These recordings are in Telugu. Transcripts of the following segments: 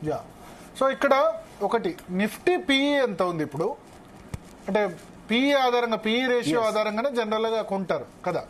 యా సో ఇక్కడ ఒకటి నిఫ్టీ పిఈ ఎంత ఉంది ఇప్పుడు అంటే పిఈ ఆధారంగా పిఈ రేషియో ఆధారంగానే జనరల్ గా కొంటారు కదా.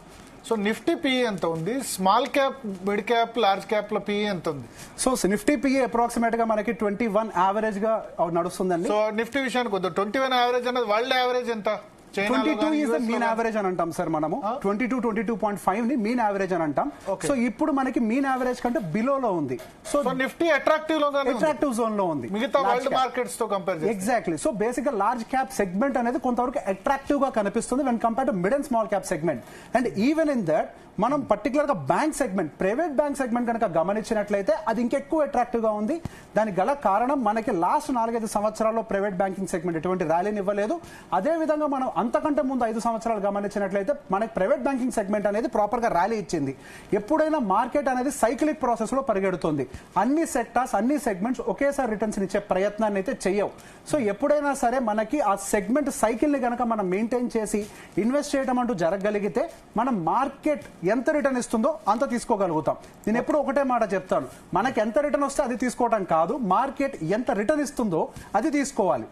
సో నిఫ్టీ పిఈ ఎంత ఉంది, small cap mid cap large cap లో పిఈ ఎంత ఉంది? సో నిఫ్టీ పిఈ అప్రాక్సిమేట్ గా మనకి 21 యావరేజ్ గా నడుస్తుందండి. సో నిఫ్టీ విషయానికి వద్దు, 21 యావరేజ్ అన్నది వరల్డ్ యావరేజ్ ఎంత? 22 ఈజ్ ద మీన్ యావరేజ్ అని అంటాం సార్ మనము. 22.5 ని మీన్ యావరేజ్ అని అంటాం. సో ఇప్పుడు మనకి మీన్ యావరేజ్ కంటే బిలోలో ఉంది. సో నిఫ్టీ అట్రాక్టివ్ జోన్ లో ఉంది మిగతా వరల్డ్ మార్కెట్స్ తో కంపేర్ చేస్తే. ఎగ్జాక్ట్లీ. సో బేసిక్ గా లార్జ్ క్యాప్ సెగ్మెంట్ అనేది కొంతవరకు అట్రాక్టివ్ గా కనిపిస్తుంది when compare to mid and small cap segment. And even in that మనం పర్టికులర్ గా bank segment, private bank segment కనుక గమనించినట్లయితే అది ఇంకెక్కువ అట్రాక్టివ్ గా ఉంది. దానికి గల కారణం మనకి లాస్ట్ 4-5 సంవత్సరాల్లో ప్రైవేట్ బ్యాంకింగ్ సెగ్మెంట్ ఎటువంటి ర్యాలీని ఇవ్వలేదు. అదే విధంగా మనం అంతకంటే ముందు 5 సంవత్సరాలు గమనించినట్లయితే మనకి ప్రైవేట్ బ్యాంకింగ్ సెగ్మెంట్ అనేది ప్రాపర్ గా ర్యాలీ ఇచ్చింది. ఎప్పుడైనా మార్కెట్ అనేది సైక్లిక్ ప్రాసెస్ లో పరిగెడుతుంది. అన్ని సెక్టార్స్, అన్ని సెగ్మెంట్స్ ఒకేసారి రిటర్న్స్ ఇచ్చే ప్రయత్నాన్ని అయితే చేయవు. సో ఎప్పుడైనా సరే మనకి ఆ సెగ్మెంట్ సైకిల్ ని గనక మనం మెయింటైన్ చేసి ఇన్వెస్ట్ చేయడం అంటూ జరగగలిగితే మనం మార్కెట్ ఎంత రిటర్న్ ఇస్తుందో అంత తీసుకోగలుగుతాం. నేను ఎప్పుడు ఒకటే మాట చెప్తాను, మనకి ఎంత రిటర్న్ వస్తే అది తీసుకోవడం కాదు, మార్కెట్ ఎంత రిటర్న్ ఇస్తుందో అది తీసుకోవాలి.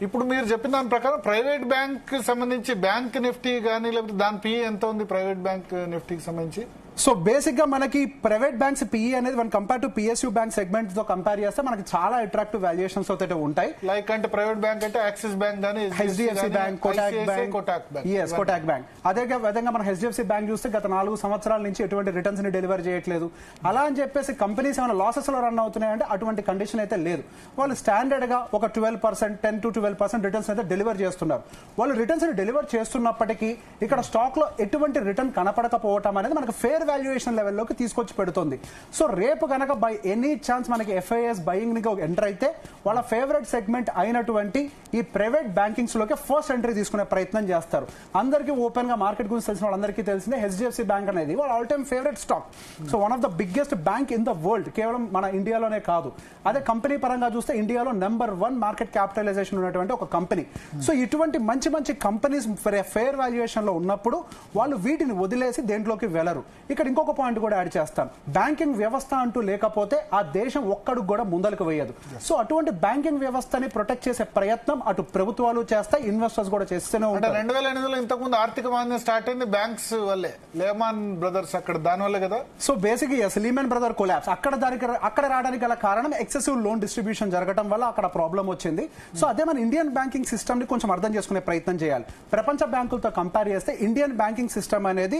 ఇప్పుడు మీరు చెప్పిన దాని ప్రకారం ప్రైవేట్ బ్యాంక్ సంబంధించి బ్యాంక్ నిఫ్టీ కానీ లేకపోతే దాని పిఈ ఎంత ఉంది ప్రైవేట్ బ్యాంక్ నిఫ్టీకి సంబంధించి? సో బేసిక్ గా మనకి ప్రైవేట్ బ్యాంక్స్ పిఈ అనేది one compare to PSU bank segment తో కంపేర్ చేస్తే మనకి చాలా అట్రాక్టివ్ వాల్యుయేషన్స్ అయితే ఉంటాయి. లైక్ అంటే ప్రైవేట్ బ్యాంక్ అంటే యాక్సిస్ బ్యాంక్ కానీ హెచ్డిఎఫ్సి బ్యాంక్, కోటాక్ బ్యాంక్. అదే విధంగా మనం హెచ్డిఎఫ్సి బ్యాంక్ చూస్తే గత 4 సంవత్సరాల నుంచి ఎటువంటి రిటర్న్స్ ని డెలివర్ చేయట్లేదు. అలా అని చెప్పేసి కంపెనీస్ ఏమైనా లాసెస్ లో రన్ అవుతున్నాయంటే అటువంటి కండిషన్ అయితే లేదు. వాళ్ళు స్టాండర్డ్ గా ఒక 12%, 10 to 12% రిటర్న్స్ అయితే డెలివర్ చేస్తున్నారు. వాళ్ళు రిటర్న్స్ ని డెలివర్ చేస్తున్నప్పటికీ ఇక్కడ స్టాక్ లో ఎటువంటి రిటర్న్ కనపడకపోవటం అనేది మనకు ఫేర్ వాల్యుయేషన్ లెవెల్లోకి తీసుకొచ్చి పెడుతుంది. సో రేపు కనుక బై ఎనీ ఛాన్స్ మనకి ఎఫ్ఐఎస్ బయింగ్ ని ఎంటర్ అయితే వాళ్ళ ఫేవరెట్ సెగ్మెంట్ అయినటువంటి ఈ ప్రైవేట్ బ్యాంకింగ్స్ లోకి ఫస్ట్ ఎంట్రీ తీసుకునే ప్రయత్నం చేస్తారు. అందరికీ ఓపెన్ గా మార్కెట్ గురించి తెలిసిన వాళ్ళందరికీ తెలిసిందే హెచ్డిఎఫ్సి బ్యాంక్ అనేది వాళ్ళ all time favourite stock. So one of the biggest bank in the world, కేవలం మన ఇండియాలోనే కాదు. అదే కంపెనీ పరంగా చూస్తే ఇండియాలో నెంబర్ 1 మార్కెట్ క్యాపిటలైజేషన్ ఉన్నటువంటి ఒక కంపెనీ. సో ఇటువంటి మంచి మంచి కంపెనీస్ ఫేర్ వాల్యుయేషన్ లో ఉన్నప్పుడు వాళ్ళు వీటిని వదిలేసి దేంట్లోకి వెళ్లరు. ఇక్కడ ఇంకొక పాయింట్ కూడా యాడ్ చేస్తాను, బ్యాంకింగ్ వ్యవస్థ అంటూ లేకపోతే ఆ దేశం ఒక్కడికి కూడా ముందలకు వేయదు. సో అటువంటి బ్యాంకింగ్ వ్యవస్థని ప్రొటెక్ట్ చేసే ప్రయత్నం అటు ప్రభుత్వాలు చేస్తాయి, ఇన్వెస్టర్స్ కూడా చేస్తూనే ఉంటారు. 2008లో ఇంతకుముందు ఆర్థిక మాంద్యం స్టార్ట్ అయింది బ్యాంక్స్ వల్లే, లేమాన్ బ్రదర్స్ అక్కడ దాని వల్లే కదా. So basic Lehman brother collapse అక్కడ రావడానికి గల కారణం ఎక్సెసివ్ లోన్ డిస్ట్రిబ్యూషన్ జరగడం వల్ల అక్కడ ప్రాబ్లం వచ్చింది. సో అదే మన ఇండియన్ బ్యాంకింగ్ సిస్టమ్ ని కొంచెం అర్థం చేసుకునే ప్రయత్నం చేయాలి. ప్రపంచ బ్యాంకులతో కంపేర్ చేస్తే ఇండియన్ బ్యాంకింగ్ సిస్టమ్ అనేది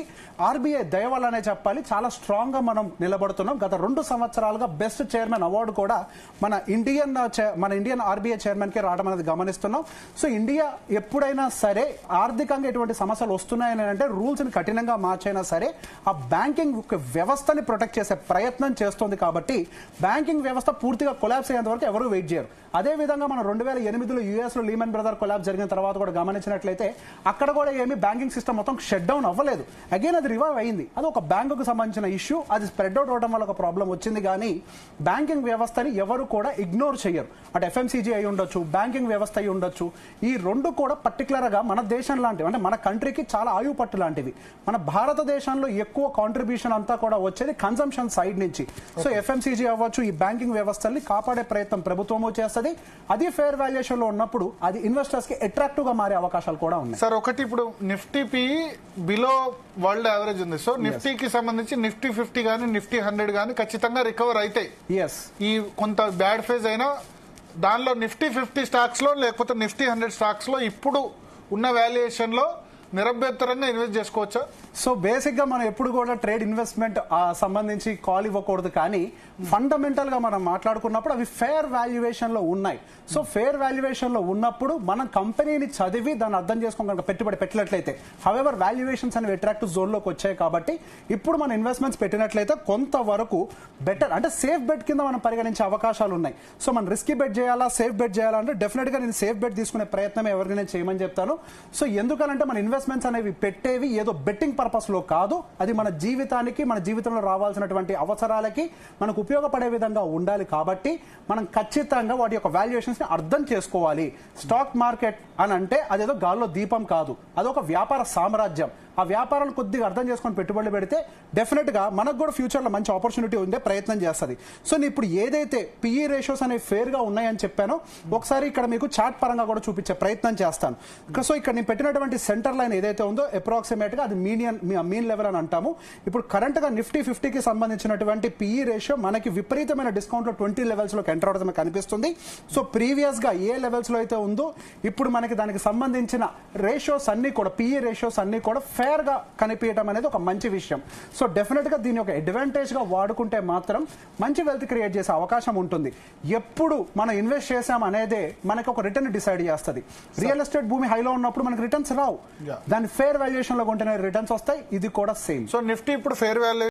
ఆర్బీఐ దయ వల్లనే చెప్పాలి చాలా స్ట్రాంగ్ గా మనం నిలబడుతున్నాం. గత 2 సంవత్సరాలుగా బెస్ట్ చైర్మన్ అవార్డు కూడా మన ఇండియన్ ఆర్బీఐ చైర్మన్ కి రావడం అనేది గమనిస్తున్నాం. సో ఇండియా ఎప్పుడైనా సరే ఆర్థికంగా ఎటువంటి సమస్యలు వస్తున్నాయని అంటే రూల్స్ ని కఠినంగా మార్చైనా సరే ఆ బ్యాంకింగ్ వ్యవస్థని ప్రొటెక్ట్ చేసే ప్రయత్నం చేస్తుంది. కాబట్టి బ్యాంకింగ్ వ్యవస్థ పూర్తిగా కొలాప్స్ అయ్యేంత వరకు ఎవరు వెయిట్ చేయరు. అదే విధంగా మనం 2008లో యుఎస్ లో లీమన్ బ్రదర్ కొలాప్స్ జరిగిన తర్వాత కూడా గమనించినట్లయితే అక్కడ కూడా ఏమి బ్యాంకింగ్ సిస్టమ్ మొత్తం షట్ డౌన్ అవ్వలేదు. అగైన్ అది రివైవ్ అయింది. అది ఒక బ్యాంకుకు సంబంధించిన ఇష్యూ, అది స్ప్రెడ్ అవుట్ అవడం వల్ల ఒక ప్రాబ్లం వచ్చింది. కానీ బ్యాంకింగ్ వ్యవస్థని ఎవరు కూడా ఇగ్నోర్ చేయరు. అటు ఎఫ్ఎంసీజీ అయి ఉండొచ్చు, బ్యాంకింగ్ వ్యవస్థ అయి ఉండొచ్చు. ఈ రెండు కూడా పర్టికులర్ గా మన దేశం లాంటివి, అంటే మన కంట్రీకి చాలా ఆయుపట్టు లాంటివి. మన భారతదేశంలో ఎక్కువ కాంట్రిబ్యూషన్ అంతా కూడా వచ్చేది కన్సంప్షన్ సైడ్ నుంచి. సో ఎఫ్ఎంసీజీ అవ్వచ్చు, ఈ బ్యాంకింగ్ వ్యవస్థల్ని కాపాడే ప్రయత్నం ప్రభుత్వము చేస్తుంది. అది ఫేర్ వాల్యుయేషన్ లో ఉన్నప్పుడు అది ఇన్వెస్టర్స్ కి అట్రాక్టివ్ గా మారే అవకాశాలు కూడా ఉన్నాయి. సార్ ఒకటి, ఇప్పుడు Nifty PE below world average ఉంది. సో నిఫ్టీకి సంబంధించి నిఫ్టీ 50 కానీ నిఫ్టీ 100 కానీ ఖచ్చితంగా రికవర్ అవుతాయి. ఈ కొంత బ్యాడ్ ఫేజ్ అయినా దానిలో నిఫ్టీ 50 స్టాక్స్ లో లేకపోతే నిఫ్టీ 100 స్టాక్స్ లో ఇప్పుడు ఉన్న వాల్యుయేషన్ లో నిరభ్యంతరంగా ఇన్వెస్ట్ చేసుకోవచ్చా? సో బేసిక్ గా మనం ఎప్పుడు కూడా ట్రేడ్ ఇన్వెస్ట్మెంట్ సంబంధించి కాల్ ఇవ్వకూడదు. కానీ ఫండమెంటల్ గా మనం మాట్లాడుకున్నప్పుడు అవి ఫేర్ వాల్యుయేషన్ లో ఉన్నాయి. సో ఫేర్ వాల్యుయేషన్ లో ఉన్నప్పుడు మనం కంపెనీని చదివి దాన్ని అర్థం చేసుకోగల పెట్టుబడి పెట్టినట్లయితే, హవెవర్ వాల్యుయేషన్స్ అనేవి అట్రాక్టివ్ జోన్ లోకి వచ్చాయి. కాబట్టి ఇప్పుడు మన ఇన్వెస్ట్మెంట్స్ పెట్టినట్లయితే కొంతవరకు బెటర్, అంటే సేఫ్ బెట్ కింద మనం పరిగణించే అవకాశాలు ఉన్నాయి. సో మనం రిస్కీ బెట్ చేయాలా, సేఫ్ బెట్ చేయాలా అంటే డెఫినెట్ గా నేను సేఫ్ బెట్ తీసుకునే ప్రయత్నం ఎవరికైనా చేయమని చెప్తాను. సో ఎందుకనంటే మన ఇన్వెస్ట్మెంట్స్ అనేవి పెట్టేవి ఏదో బెట్టింగ్ పర్పస్ లో కాదు, అది మన జీవితానికి, మన జీవితంలో రావాల్సినటువంటి అవసరాలకి మనకు ఉపయోగపడే విధంగా ఉండాలి. కాబట్టి మనం ఖచ్చితంగా వాటి యొక్క వాల్యుయేషన్స్ ని అర్థం చేసుకోవాలి. స్టాక్ మార్కెట్ అని అంటే అదేదో గాల్లో దీపం కాదు, అదొక వ్యాపార సామ్రాజ్యం. ఆ వ్యాపారాలు కొద్దిగా అర్థం చేసుకొని పెట్టుబడులు పెడితే డెఫినెట్ గా మనకు కూడా ఫ్యూచర్ లో మంచి ఆపర్చునిటీ ఉండే ప్రయత్నం చేస్తుంది. సో నేను ఇప్పుడు ఏదైతే పిఈ రేషియోస్ అనేవి ఫేర్ గా ఉన్నాయని చెప్పానో ఒకసారి ఇక్కడ మీకు చార్ట్ పరంగా కూడా చూపించే ప్రయత్నం చేస్తాను. సో ఇక్కడ నేను పెట్టినటువంటి సెంటర్ లైన్ ఏదైతే ఉందో అప్రాక్సిమేట్ గా అది మీన్ లెవెల్ అని అంటాము. ఇప్పుడు కరెంట్ గా నిఫ్టీ 50కి సంబంధించినటువంటి పిఈ రేషియో మనకి విపరీతమైన డిస్కౌంట్ లో 20 లెవెల్స్ లో ఎంటర్ అవడం కనిపిస్తుంది. సో ప్రీవియస్ గా ఏ లెవెల్స్ లో అయితే ఉందో ఇప్పుడు మనకి దానికి సంబంధించిన రేషియోస్ అన్ని కూడా పిఈ రేషియోస్ అన్ని కూడా ఫేర్ గా కనిపించడం అనేది ఒక మంచి విషయం. సో డెఫినెట్ గా దీని ఒక అడ్వాంటేజ్ గా వాడుకుంటే మాత్రం మంచి వెల్త్ క్రియేట్ చేసే అవకాశం ఉంటుంది. ఎప్పుడు మనం ఇన్వెస్ట్ చేసాం అనేదే మనకి ఒక రిటర్న్ డిసైడ్ చేస్తుంది. రియల్ ఎస్టేట్ భూమి హైలో ఉన్నప్పుడు మనకి రిటర్న్స్ రావు, దాని ఫేర్ వాల్యుయేషన్ లో కొంటేనే రిటర్న్స్ వస్తాయి. ఇది కూడా సేమ్. సో నిఫ్టీ ఇప్పుడు ఫేర్ వాల్యూ